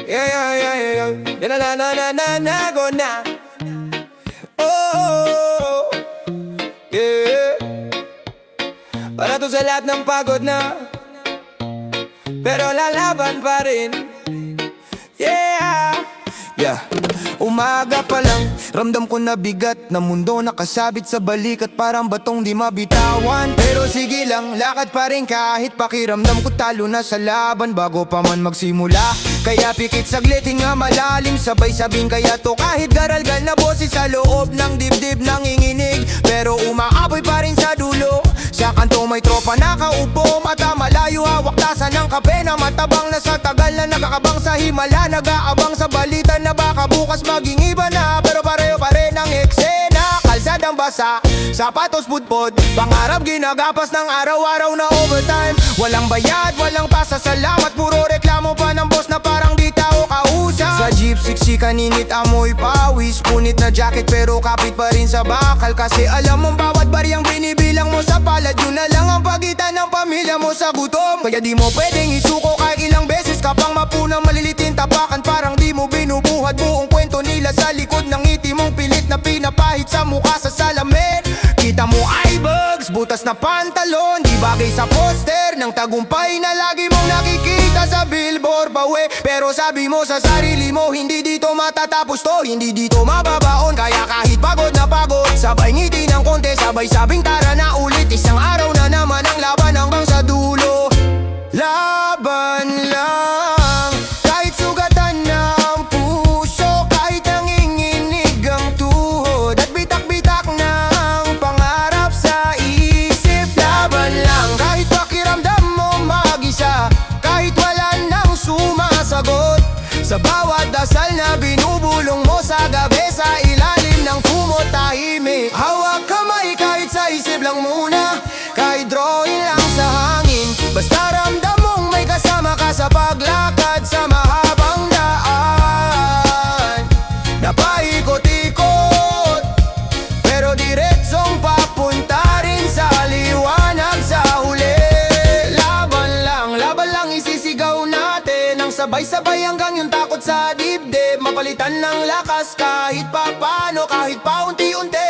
Yeah, yeah, yeah, yeah, yeah. Na na na na na na go na. Oh, yeah. Para to sa lahat ng pagod na, pero lalaban pa rin. Yeah, yeah. Umaga pa lang, ramdam ko na bigat na mundo nakasabit sa balikat, parang batong di mabitawan. Pero sige lang, lakad pa rin kahit pakiramdam ko talo na sa laban bago pa man magsimula. Kaya pikit saglit, hinga malalim, sabay sabing kaya to kahit garalgal na boses sa loob ng dibdib nanginginig. Pero umaapoy pa rin sa dulo, sa kanto may tropa nakaupo, mata malayo, hawak tasa ng kape na matabang na sa tagal na nakakabang sa himala. Nag-aabang sa balita na baka bukas maging iba na, pero pareho pa rin ang eksena. Kalsadang basa, sapatos budpod, pangarap ginagapas ng araw-araw na overtime. Walang bayad, walang pasasalamat, puro reklamo pa ng boss na parang di tao kausap. Sa jeep, siksika, ninit, amoy pawis, punit na jacket pero kapit pa rin sa bakal. Kasi alam mong bawat bariyang binibilang mo sa palad, yun na lang ang pagitan ng pamilya mo sa gutom. Kaya di mo pwedeng isuko kahit ilang beses ka pang mapunang malilitin tapakan. Parang di mo binubuhat buong kwento nila sa likod ng ngiti mong pilit na pinapahit sa mukha sa salamin. Kita mo eye bags, butas na pantalon, di bagay sa poster ng tagumpay na lagi mong nakikita sa billboard bawe. Pero sabi mo sa sarili mo, hindi dito matatapos to, hindi dito mababaon. Kaya kahit pagod na pagod, sabay ngiti ng konti, sabay sabing tara na ulit. Isang araw na naman ang laban hanggang sa dulo. Laban lang, kahit sugatan na ang puso, kahit nanginginig ang tuhod at bitak-bitak na ang pangarap sa isip. Laban lang, kahit pakiramdam mo mag-isa, kahit wala nang sumasagot sa bawat dasal na binubulong mo sa gabi, sa ilalim ng kumot tahimik. Hawak kamay kahit sa isip lang muna, kahit drawing lang sa hangin. Basta ramdam mong may kasama ka sa paglakad sa mahabang daan na paikot-ikot, pero diretsong papunta rin sa liwanag sa huli. Laban lang isisigaw natin ang sabay-sabay hanggang yung takot sa dibdib mapalitan ng lakas kahit papano, kahit paunti-unti.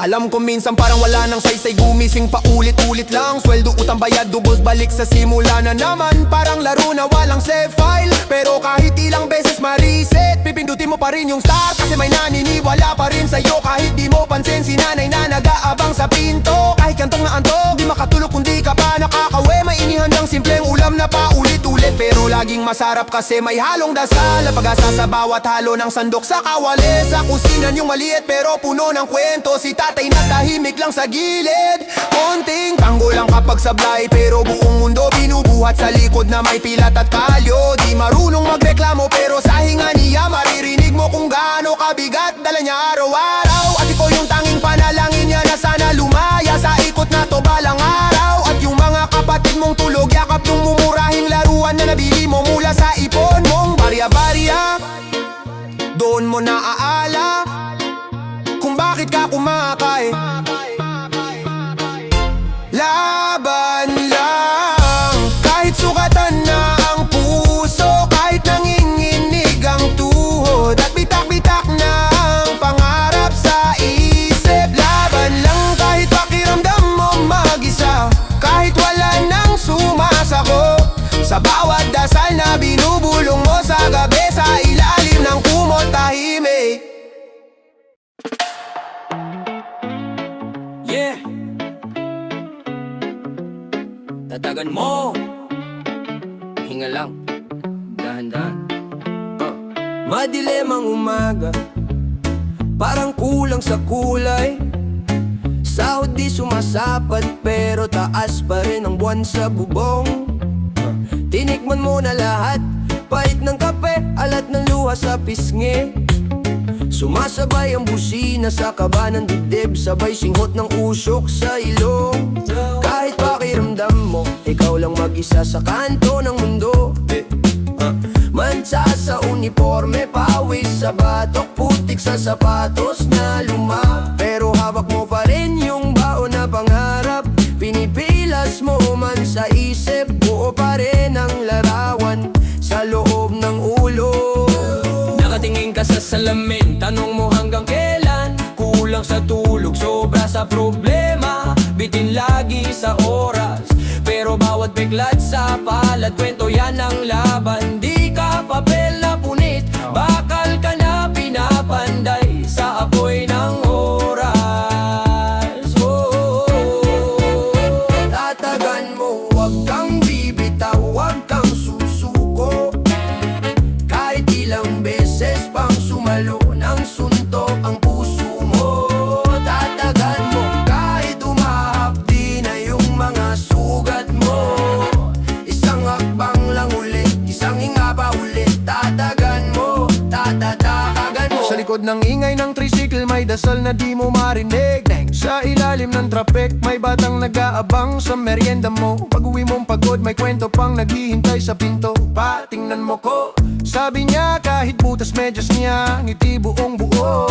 Alam ko minsan parang wala nang saysay, gumising pa ulit-ulit lang. Sweldo, utang, bayad, dubos, balik sa simula na naman. Parang laro na walang save file, pero kahit ilang beses ma-reset, pipindutin mo pa rin yung start kasi may naniniwala pa rin sa'yo. Kahit di mo pansin si nanay na nag-aabang sa pinto, kahit kantong na antog, di makatulog kung di ka pa nakakawe. May inihandang simpleng ulam na paulit-ulit, pero laging masarap kasi may halong dasal. Pag-asa sa bawat halo ng sandok sa kawali. Sa kusinan yung maliit pero puno ng kwento, si tatay na tahimik lang sa gilid. Konting tanggol lang kapag sablay, pero buong mundo binubuhat sa likod na may pilat at kalyo. Di marunong magreklamo pero sa hinga niya maririnig mo kung gaano kabigat dala niya araw-araw. At ikaw yung tanging panalangin niya na sana lumaya sa ikot na to balang araw. At yung mga kapatid mong tulog, yakap yung mumurahing laruan na nabili mo mula sa ipon mong barya-barya. Doon mo naaala kung bakit ka kumakain. Laban lang, kahit sugatan na ang puso, kahit nanginginig ang tuhod at bitak-bitak na ang pangarap sa isip. Laban lang, kahit pakiramdam mo mag-isa, kahit wala nang sumasako sa bawat dasal na binubulong mo sa gabi, sa ilalim ng kumot tahimik. Yeah, tatagan mo, hinga lang, dahan-dahan. Madilim ang umaga, parang kulang sa kulay. Sahod di sumasapat pero taas pa rin ang buwan sa bubong. Tinikman mo na lahat, pait ng kape, alat ng luha sa pisngi. Sumasabay ang busina sa kaba ng dibdib, sabay singhot ng usok sa ilong. Kahit pakiramdam mo, ikaw lang mag-isa sa kanto ng mundo. Mansa sa uniforme, pawis sa batok, putik sa sapatos na luma. Pero hawak mo pa rin yung baon na pangarap, pinipilas mo man sa isip, buo pa rin ang larawan sa loob ng ulo. salamin. Tanong mo hanggang kailan? Kulang sa tulog, sobra sa problema. Bitin lagi sa oras, pero bawat biglat sa palad. Kwento yan ang laban, di ka papel na punit. Bakal ka na pinapanday sa apoy ng oras. Tatagan mo, wag kang bibitaw, wag kang susuko. Kahit ilang beses pang sumalo ng suntok ang puso mo. Tatagan mo kahit umahapdi na yung mga sugat mo. Isang hakbang lang ulit, isang hinga pa ulit. Tatagan mo, tatatagan mo. Sa likod ng ingay ng tricycle may dasal na di mo marinig. Sa ilalim ng traffic may batang nag-aabang sa merienda mo. Pag-uwi mong pagod may kwento pang naghihintay sa pinto. Patingnan mo ko, sabi niya kahit butas medyas niya, ngiti buong buo.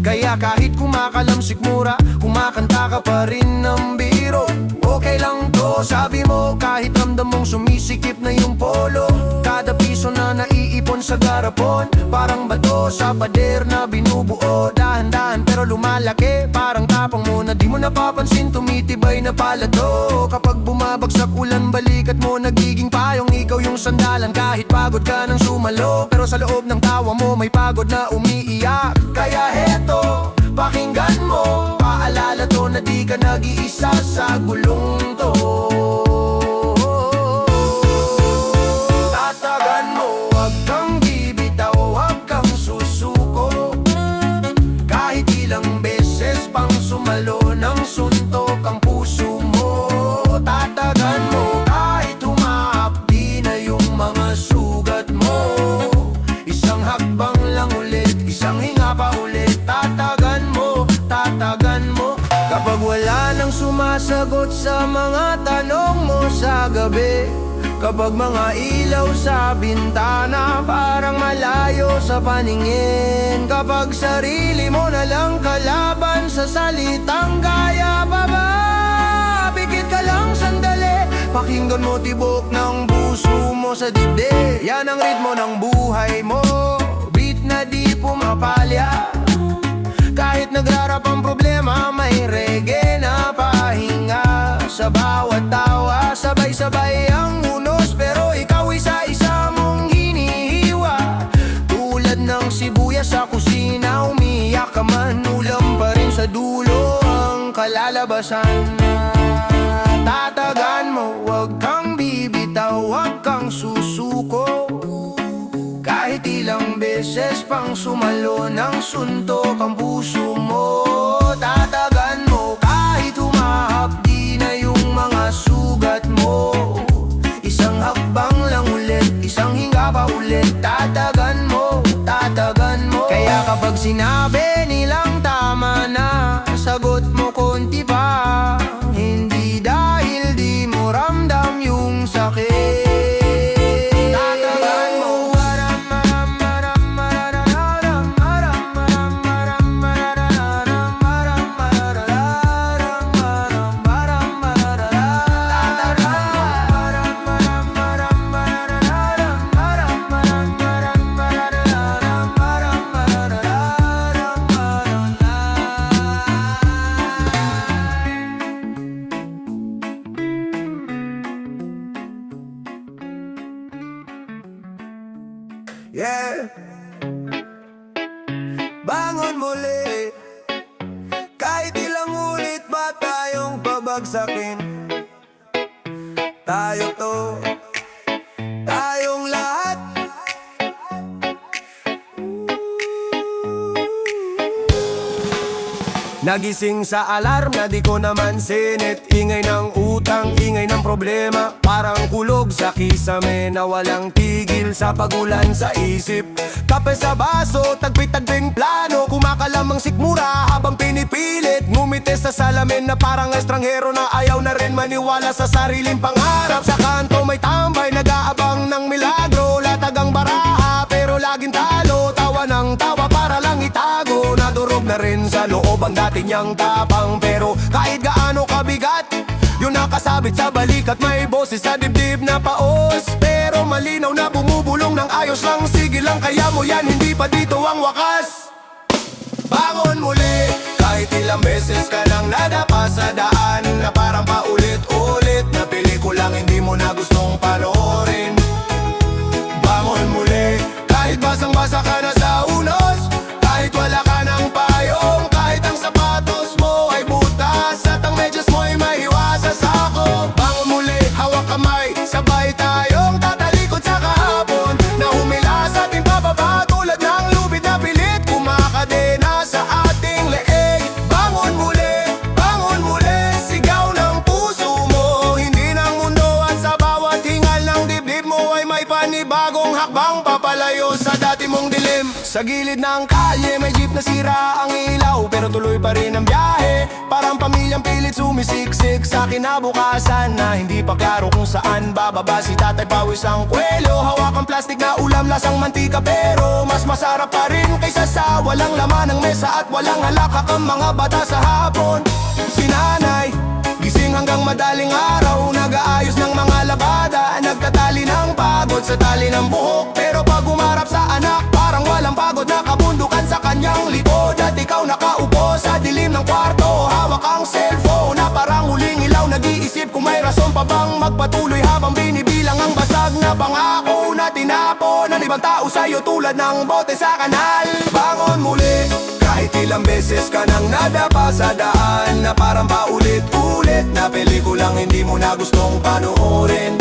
Kaya kahit kumakalamsik mura, kumakanta ka pa rin ng biro. Okay lang to, sabi mo kahit ramdam mong sumisikip na yung polo. Kada piso na naiipon sa garapon, parang bato sa pader na binubuo. Dahan-dahan pero lumalaki, parang tapang mo na di mo napapansin. Tumitibay na pala to. Kapag bumabagsak ulan, balikat mo nagiging payong. Ikaw yung sandalan kahit pagod ka ng sumalo, pero sa loob ng tawa mo may pagod na umiiyak. Kaya heto, pakinggan mo, paalala to na di ka nag-iisa sa gulong to. Tatagan mo, wag kang bibitaw, wag kang susuko. Kahit ilang beses pang sumalo ng suntok ang puso mo. Tatagan mo kahit humahapdi na yung mga sugat mo. Isang hakbang lang ulit, isang hinga pa ulit. Tatagan mo, tatagan mo. Kapag wala nang sumasagot sa mga tanong mo sa gabi, kapag mga ilaw sa bintana parang malayo sa paningin, kapag sarili mo na lang kalaban sa salitang kaya pa ba? Pikit ka lang sandali, pakinggan mo tibok ng puso mo sa dibdib. Yan ang ritmo ng buhay mo, beat na di pumapalya. Kahit nagrarap ang problema, may reggae na pahinga. Sa bawat tawa, sabay-sabay ang unos, pero ikaw isa-isa mong hinihiwa. Tulad ng sibuyas sa kusina, umiyak ka man, ulam pa rin sa dulo ang kalalabasan. Tatagan mo, wag kang bibitaw, wag kang susuko. Kahit ilang beses pang sumalo ng suntok ang puso mo. Tatagan mo kahit humahapdi na yung mga sugat mo. Isang hakbang lang ulit, isang hinga pa ulit. Tatagan mo, tatagan mo. Kaya kapag sinabi nilang tama na, sagot mo konti pa. Hindi dahil di mo ramdam yung sakit. Yeah. Bangon muli, kahit ilang ulit ba tayong pabagsakin. Tayo to, tayong lahat. Nagising sa alarm na di ko naman sinit. Ingay ng utang, ingay ng problema. Parang kulog sa kisame na walang tigil sa pagulan sa isip. Kape sa baso, tagpi-tagbing plano. Kumakalamang sikmura habang pinipilit. Ngumiti sa salamin na parang estranghero na ayaw na rin maniwala sa sariling pangarap. Sa kanto may tambay, nag-aabang ng milagro. Latag ang baraha pero laging talo. Tawa ng tawa para lang itago. Nadurog na rin sa loob ang dati niyang tapang. Pero kahit gaano kabigat, yun nakasabit sa balikat. May boses sa dibdib na paos, pero malinaw na bumubulong ng ayos lang. Sige lang kaya mo yan, hindi pa dito ang wakas. Bangon muli, kahit ilang beses ka nang nadapa sa daan na parang paulit-ulit na pelikulang hindi mo na gustong panoorin. Bangon muli, kahit basang-basa ka na sa unos, kahit wala ka ng payong, kahit ang sapatos mo ay butas at ang medyas mo ay mahiwasa sa ako. Bangon muli, hawak kamay, sabay tayong tatalikod sa kahapon na humila sa ating pababa tulad ng lubid na pilit kumakadena sa ating leeg. Bangon muli, sigaw ng puso mo, hindi ng mundo at sa bawat hingal ng dibdib mo ay may panibagong hakbang papalayo sa dati mong dilim. Sa gilid ng kalye may jeep na sira ang ilaw, pero tuloy pa rin ang biyahe. Parang pamilyang pilit sumisiksik sa kinabukasan na hindi pa klaro kung saan bababa si tatay pawis ang kwelo. Hawak ang plastik na ulam lasang mantika, pero mas masarap pa rin kaysa sa walang laman ng mesa at walang halakak ang mga bata sa hapon. Si nanay gising hanggang madaling araw, nag-aayos ng mga labada, nagtatali ng pagod sa tali ng buhok. Pero pag umarap sa anak, parang walang pagod, nakabundukan sa kanyang likod. At ikaw nakaupo sa dilim ng kwarto, hawak ang cellphone na parang huling ilaw. Nag-iisip kung may rason pa bang magpatuloy habang binibilang ang basag na pangako na tinapon ng ibang tao sa'yo tulad ng bote sa kanal. Bangon muli, kahit ilang beses ka nang nadapa sa daan na parang paulit-ulit na pelikulang hindi mo na gustong panoorin.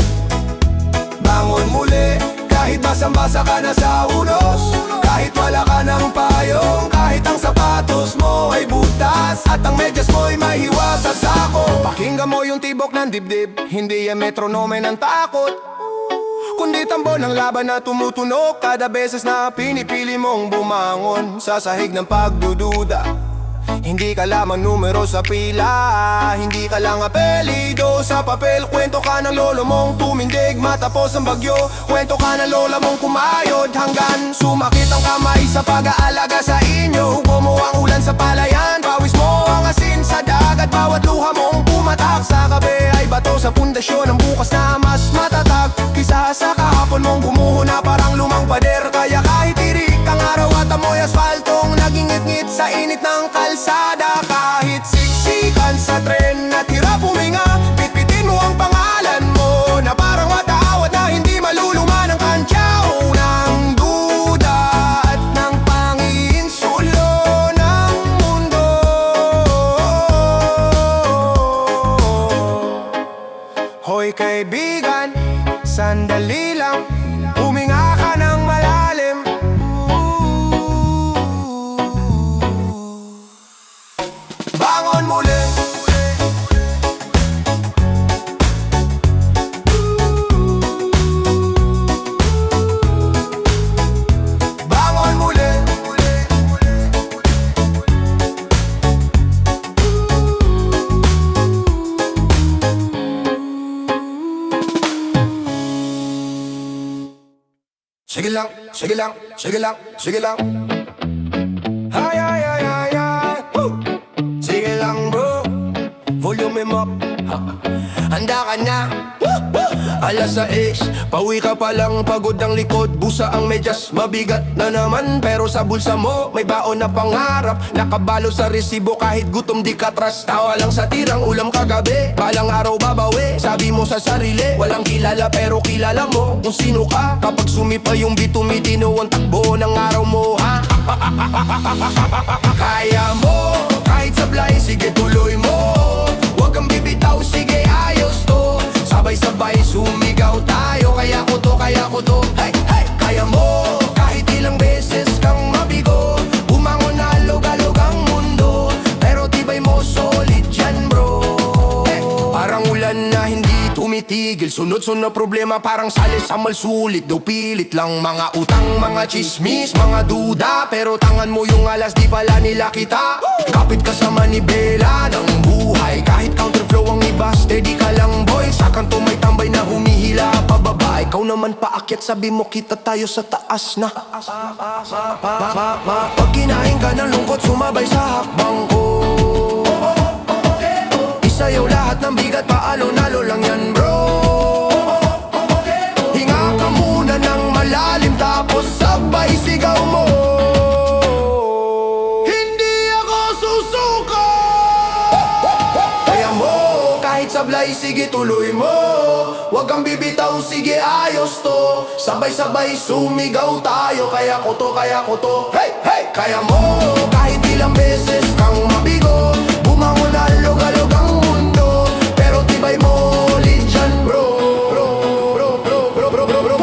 Bangon muli, kahit basang-basa ka na sa unos, kahit wala ka ng payong, kahit ang sapatos mo ay butas at ang medyas mo ay mahiwasa sa ako. Pakinggan mo yung tibok ng dibdib, hindi yan metronome ng takot, kundi tambo ng laban na tumutunog kada beses na pinipili mong bumangon sa sahig ng pagdududa. Hindi ka lamang numero sa pila, hindi ka lang apelido sa papel. Kwento ka ng lolo mong tumindig matapos ang bagyo, kwento ka ng lola mong kumayod hanggang sumakit ang kamay sa pag-aalaga sa inyo. Hugo ang ulan sa palayan, pawis mo ang asin sa dagat, bawat luha mong pumatak sa kabe ay bato sa pundasyon ng bukas na mas matatag kisa sa kahapon mong gumuho na parang lumang pader. Kaya kahit tirik ang araw at amoy asfaltong nagingit-ngit sa init ng kalsada, kahit siksikan sa tren at hirap huminga, pitpitin mo ang pangalan mo na parang matawad na hindi maluluma ng kantyaw ng duda at ng panginsulo ng mundo. Hoy kaibigan, sandali lang, huminga ka ng malalim. Bangon muli, bangon muli. Sige lang, sige lang, sige lang, sige lang. Ay, ay, ay, ay, ay. Woo! Sige lang bro, volume up. Handa ka na? Alas 6, pauwi ka pa lang, pagod ang likod, busa ang medyas, mabigat na naman. Pero sa bulsa mo, may baon na pangarap, nakabalo sa resibo kahit gutom di ka trust. Tawa lang sa tirang ulam kagabi, balang araw babawi, sabi mo sa sarili, walang kilala pero kilala mo kung sino ka. Kapag sumipa yung beat, tumitino ang takbo ng araw mo, ha? Kaya mo, kahit sablay, sige tuloy mo. Huwag kang bibitaw, sige ayos to. Sabay-sabay sumigaw tayo, kaya ko to, kaya ko to. Hey, hey, kaya mo, kahit ilang beses kang mabigo, bumangon na log-alog ang mundo, pero tibay mo solid yan bro. Hey, parang ulan na hindi tumitigil, sunod-sunod na problema parang sali sa malsulit. Daw pilit lang mga utang, mga chismis, mga duda, pero tangan mo yung alas di pala nila kita. Kapit ka sa manibela ng buhay, kahit counterflow ang iba, steady ka lang boy. Sa kanto may tambay na humihila pababa, ikaw naman paakyat, sabi mo kita tayo sa taas na. Pag kinain ka ng lungkot, sumabay sa hakbang ko. Isayaw lahat ng bigat, paalo-nalo lang yan bro. Hinga ka muna ng malalim, tapos sabay sige tuloy mo. Huwag kang bibitaw, sige ayos to. Sabay-sabay sumigaw tayo, kaya ko to, kaya ko to. Hey, hey! Kaya mo, kahit ilang beses kang mabigo. Bumangon na alog-alog ang mundo. Pero tibay mo, ulit dyan bro. Bro, bro, bro, bro, bro, bro, bro.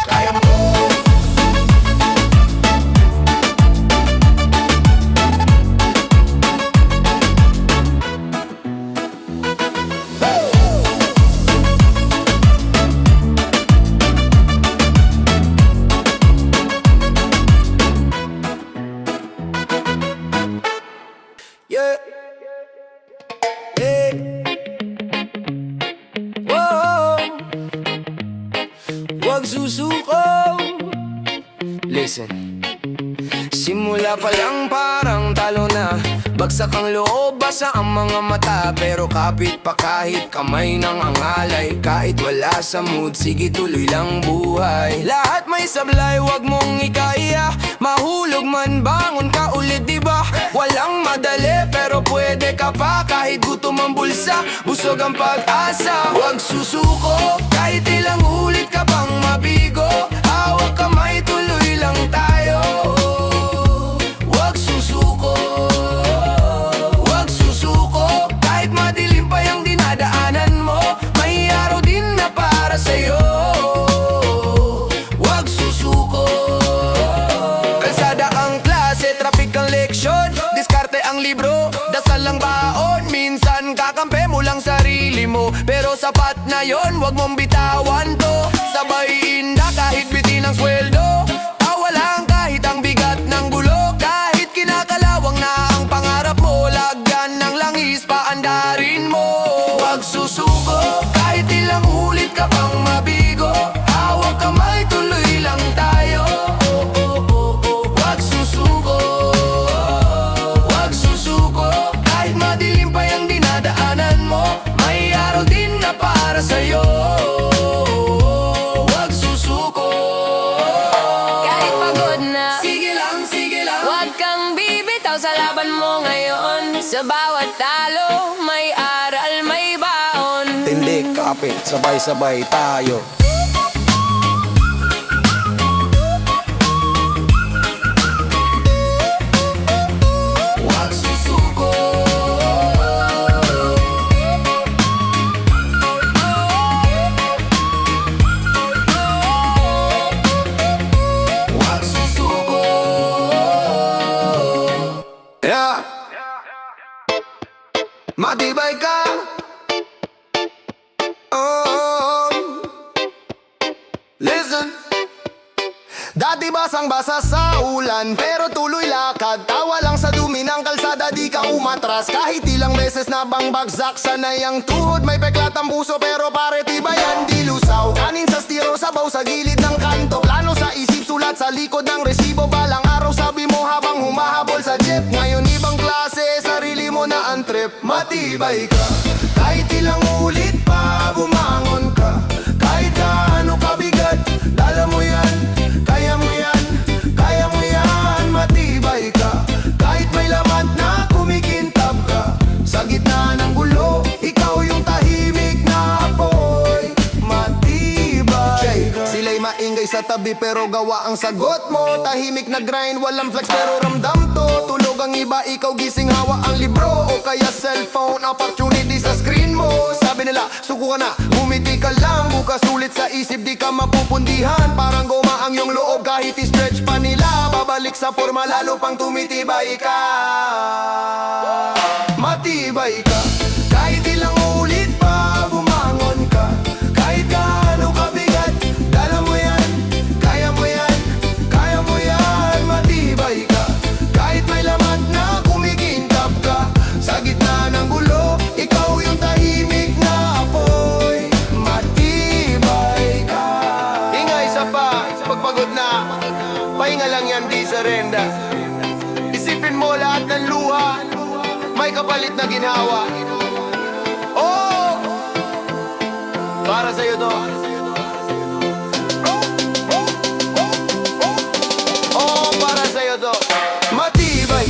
Kaya mo. Yeah. Hey. Whoa. Huwag susuko. Listen. Simula pa lang parang talo na. Bagsak ang loob, basa ang mga mata. Pero kapit pa kahit kamay ng angalay. Kahit wala sa mood, sige tuloy lang buhay. Lahat may sablay, wag mong ikaya. Mahulog man, bangon ka ulit, diba? Walang madali, pero pwede ka pa. Kahit gutom ang bulsa, busog ang pag-asa. Wag susuko, kahit ilang ulit ka pang mabigo. Hawak kamay, tuloy lang tayo. Wag susuko, wag susuko. Kahit madilim pa yung dinadaanan mo, may araw din na para sa'yo. Wag susuko. Kalsada ang klase, traffic ang leksyon. Diskarte ang libro, dasal ang baon. Minsan kakampi mo lang sarili mo, pero sapat na yon, wag mong bitawan to. Sabayin na kahit bitin ang sweldo. Awalang kahit ang bigat ng gulo. Kahit kinakalawang na ang pangarap mo, lagyan ng langis, paandarin mo. Wag susuko, kahit ilang ulit ka pang mabigo. Hawak kamay, tuloy lang tayo. Wag susuko, wag susuko. Kahit madilim pa yung dinadaanan mo, may araw din na para sa'yo. Wag susuko. Kahit pagod na, Sige lang, sige lang. huwag kang bibitaw sa laban mo ngayon. Sa bawat talo, may aral, may baon. Tindik, kapit, sabay-sabay tayo. Huwag susuko. Huwag susuko. Yeah. Matibay ka. Oh, listen. Dati basang-basa sa ulan, pero tuloy lakad. Tawa lang sa dumi ng kalsada, di ka umatras. Kahit ilang beses na bang bagsak, sanay ang tuhod. May peklat ang puso, pero pare tibayan di lusaw. Kanin sa stiro, sabaw sa gilid ng kanto. Plano sa isip, sulat sa likod ng resibo. Balang araw sabi mo habang humahabol sa jeep. Ngayon ibang klase, sarili mo na ang trip. Matibay ka, kahit ilang ulit pa bumangon ka. Kahit gaano kabigat, dala mo yan. Kaya mo yan, kaya mo yan. Matibay ka, kahit may lamat na kumikintab ka. Sa gitna ng gulo, ikaw yung tahimik na apoy. Matibay ka. Sila'y maingay sa tabi pero gawa ang sagot mo. Tahimik na grind, walang flex pero ramdam to. Tulog ang iba, ikaw gising, hawa ang libro. O kaya cellphone, opportunity sa screen mo. Sabi nila, suko ka na, bumiti ka lang. Bukas ulit sa isip, di ka mapupundihan. Parang goma ang iyong loob kahit i-stretch pa nila. Babalik sa forma, lalo pang tumitibay ka. Matibay ka, kahit ilang ulit pa bumangon ka. Kahit gaano kabigat, dala mo yan. Kaya mo yan, kaya mo yan. Matibay ka, kahit may lamat na kumikintab ka. Sa gitna ng gulo, ikaw yung tahimik na apoy. Matibay ka. Hinga isa pa, pagpagod na. Pahinga lang yan, di sarenda. Isipin mo lahat ng luha, may kapalit na ginhawa. Oh! Para sa'yo to. Oh, para sa'yo to. Matibay.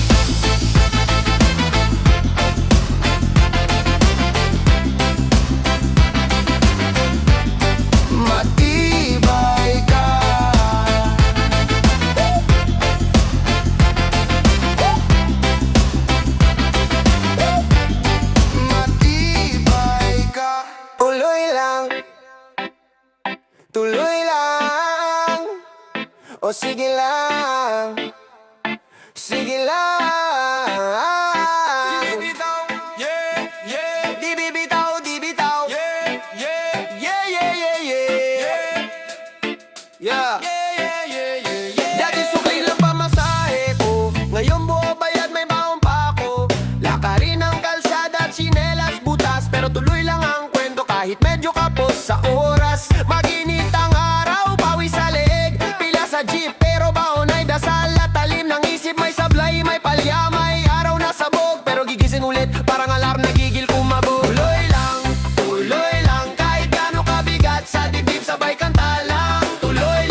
O sige lang, sige lang. Di bibitaw, yeah, yeah. Di bibitaw, di bitaw, yeah, yeah. Yeah, yeah, yeah, yeah. Yeah, yeah, yeah, yeah, yeah. Dati sukli lang pamasahe ko, ngayon buo bayad may baon pa ako. Lakarin ang kalsada at tsinelas butas, pero tuloy lang ang kwento kahit medyo kapos sa oras. Maginit ang araw, pawi sa leeg, pila sa jeep pero baon ay dasal at talim ng isip. May sablay, may palya, may araw na sabog, pero gigising ulit parang alarm nagigil kumabog. Tuloy lang, kahit gaano kabigat sa dibdib sabay kanta lang. Tuloy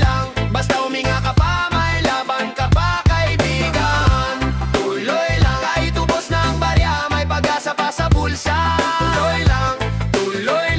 lang, basta huminga ka pa, may laban ka pa kaibigan. Tuloy lang, kahit ubos ng barya, may pag-asa pa sa bulsa. Tuloy lang,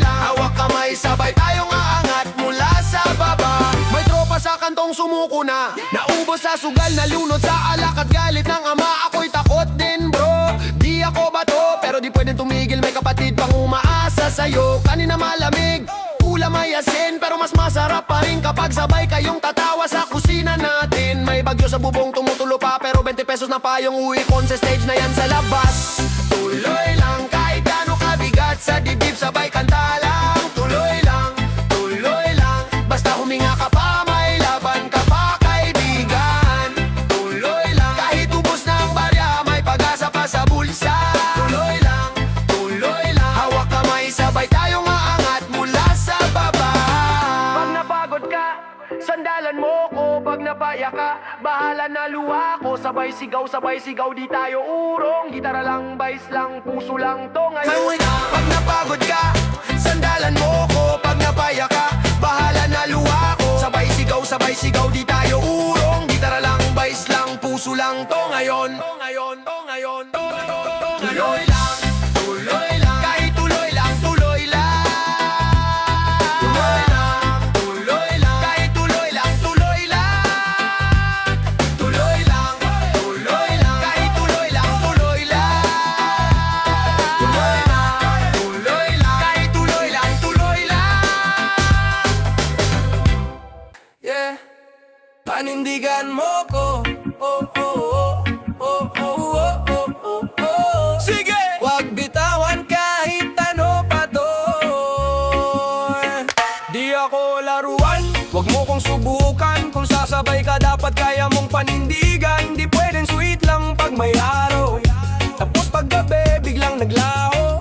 hawak kamay sabay tayong aangat mula sa baba. May tropa sa kantong sumuko na, naubos sa sugal, nalunod sa alak at galit ng ama. Ako'y takot din bro, di ako bato, pero di pwedeng tumigil, may kapatid pang umaasa sa'yo. Kanina malamig, ulam ay asin, pero mas masarap pa rin kapag sabay kayong tatawa sa kusina natin. May bagyo sa bubong, tumutulo pa, pero 20 pesos na pa yung uwi kon sa stage na yan sa labas. Tuloy lang, kahit gaano kabigat sa dibdib sabay kanta lang. Tuloy lang, basta huminga ka pa, may laban ka pa kaibigan. Tuloy lang, kahit ubos ng barya, may pag-asa pa sa bulsa. Tuloy lang, hawak kamay sabay tayong aangat mula sa baba. Pag napagod ka, sandalan mo ko. Pag napaya ka, bahala na luha ko. Sabay sigaw, di tayo urong. Gitara lang, bass lang, puso lang to ngayon. Pag napagod ka, sandalan mo ko. Pag napaya ka, bahala na luha ko. Sabay sigaw, di tayo urong. Gitara lang, bass lang, puso lang to ngayon. Tuloy lang, kahit tuloy lang. Tuloy lang, kahit tuloy lang. Tuloy lang, kahit tuloy lang. Tuloy lang, kahit tuloy lang. Yeah, panindigan mo ko. Oh, oh, oh, oh, oh, oh, oh, oh, oh. Sige! Wag bitawan kahit ano pa to. Di ako laruan, wag mo kong subukan. Kung sasabay ka dapat kaya mong panindigan. Di pwedeng sweet lang pag may araw, tapos paggabi biglang naglaho.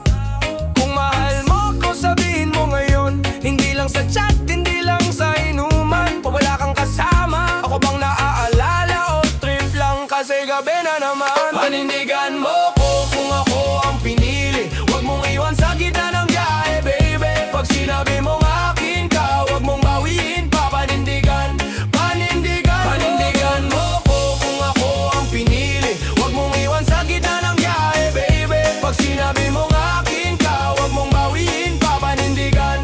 Kung mahal mo ko sabihin mo ngayon, hindi lang sa chat, hindi lang sa inuman. Pag wala kang kasama, ako bang naaalala o trip lang kasi gabi na naman. Panindigan mo ko kung ako ang pinili, wag mong iwan sa gitna ng biyahe baby. Pag sinabi mong akin ka, wag mong bawiin pa. Panindigan mo ko kung ako ang pinili, wag mong iwan sa gitna ng biyahe baby. Pag sinabi mong akin ka, wag mong bawiin pa. Panindigan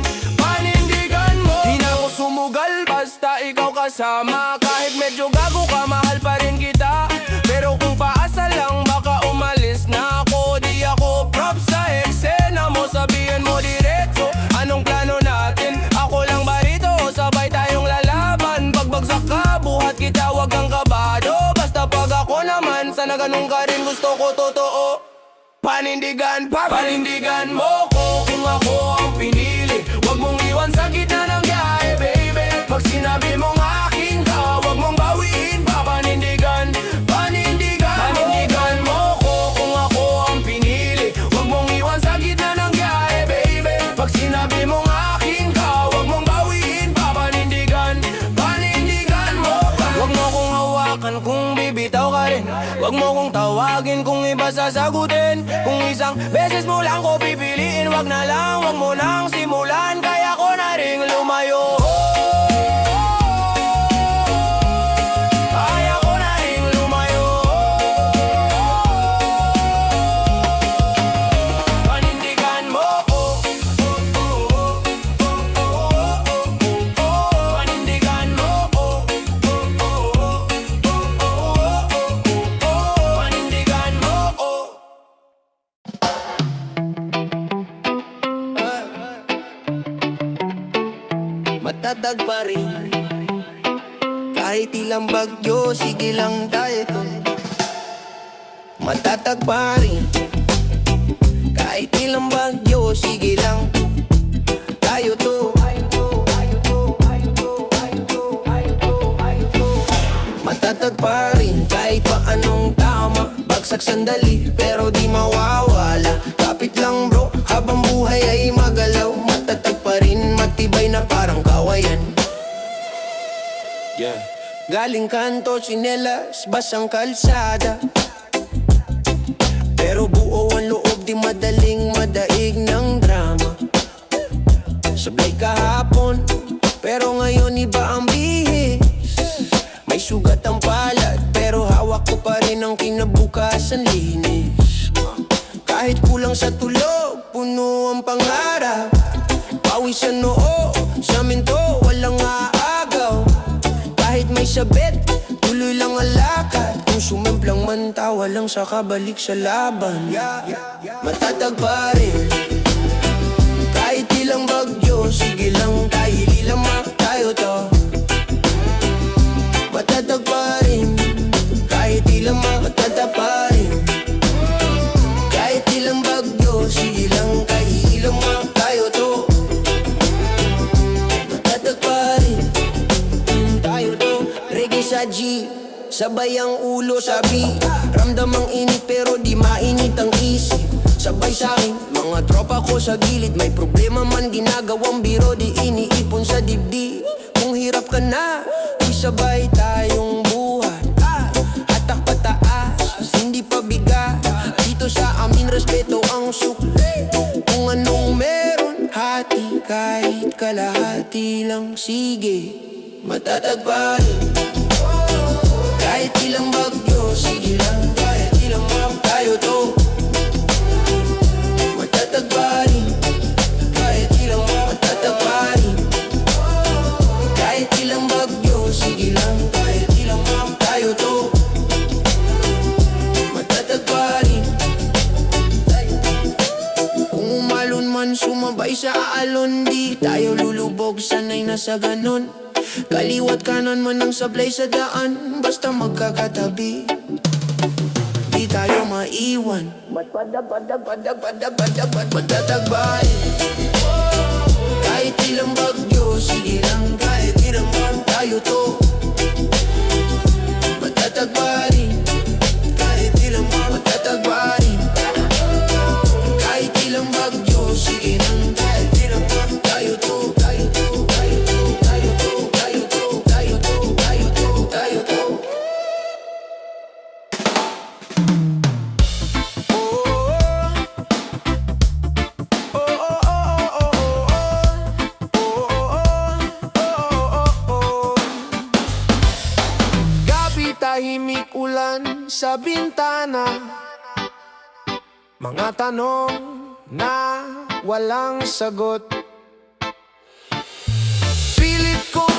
mo. Di na ako sumugal basta ikaw kasama. Kahit medyo gago ka, mahal pa rin kita. Pero kung paasa lang, baka umalis na ako. Di ako prop sa eksena mo, sabihin mo diretso anong plano natin. Ako lang ba rito o sabay tayong lalaban? Pagbagsak ka, buhat kita, wag kang kabado. Basta pag ako naman, sana ganun ka rin, gusto ko totoo. Panindigan mo ko kung ako ang pinili, wag mong iwan sa gitna ng biyahe baby. Pag sinabi mong akin ka, wag mong bawiin pa. Panindigan mo ko kung ako ang pinili, wag mong iwan sa gitna ng biyahe baby. Pag sinabi mong akin ka, wag mong bawiin pa. Panindigan mo. Wag mo kong hawakan kung bibitaw ka rin, wag mo kong tawagin kung iba sasagutin. Kung isang beses mo lang ko pipiliin, wag na lang, wag mo nang simulan. Kaya ko na ring lumayo. Kaya ko na ring lumayo. Panindigan mo ko. Panindigan mo ko. Panindigan mo ko. Matatag pa rin Kahit ilang bagyo, sige lang tayo to. Matatag pa rin. Kahit ilang bagyo, sige lang tayo to. Matatag pa rin kahit pa anong tama. Bagsak sandali pero di mawawala. Kapit lang bro, habang buhay ay magalaw. Matatag pa rin, matibay na parang kawayan. Galing kanto, tsinelas, basang kalsada. Pero buo ang loob, di madaling madaig ng drama. Sablay kahapon, pero ngayon iba ang bihis. May sugat ang palad, pero hawak ko pa rin ang kinabukasan linis. Kahit kulang sa tulog, puno ang pangarap. Pawis sa noo, sa amin to walang aagaw. Kahit may sabit, tuloy lang ang lakad. Kung sumemplang man, tawa lang sa kabalik sa laban. Matatag pa rin. Kahit ilang bagyo, sige lang tayo, lilamak tayo to. Matatag pa rin. Kahit ilang matatag pa rin. Kahit ilang bagyo, sige lang tayo, lilamak tayo to. Matatag pa rin. Tayo to. Reggae sa G, sabay ang ulo sa beat. Ramdam ang init pero di mainit ang isip. Sabay sa'kin, mga tropa ko sa gilid. May problema man, ginagawang biro, di iniipon sa dibdib. Kung hirap ka na, isabay tayong buhay. Hatak pataas, hindi pa bigat. Dito sa amin, respeto ang sukli. Kung anong meron, hati, kahit kalahati lang, sige. Matatag pa rin. Kahit ilang bagyo, sige lang. Kahit ilang tayo to. Matatag pa rin. Kahit ilang matatag pa rin. Kahit ilang bagyo, sige lang. Kahit ilang tayo to. Matatag pa rin. Kung umalon man, sumabay sa alon. Di tayo lulubog, sanay na sa ganon. Kaliwat kanan man ang sablay sa daan. Basta magkakatabi, di tayo maiwan. Matatagbay. Kahit ilang bagyo, sige lang. Kahit ilang man tayo to. Matatagbarin. Kahit ilang man matatagbarin. Kahit ilang bagyo, sige lang. Kahit ilang man tayo to. Tayo to, tayo to, tayo to, tayo to, tayo to, tayo to, tayo to. Tahimik ulan sa bintana. Mga tanong na walang sagot. Pilit kong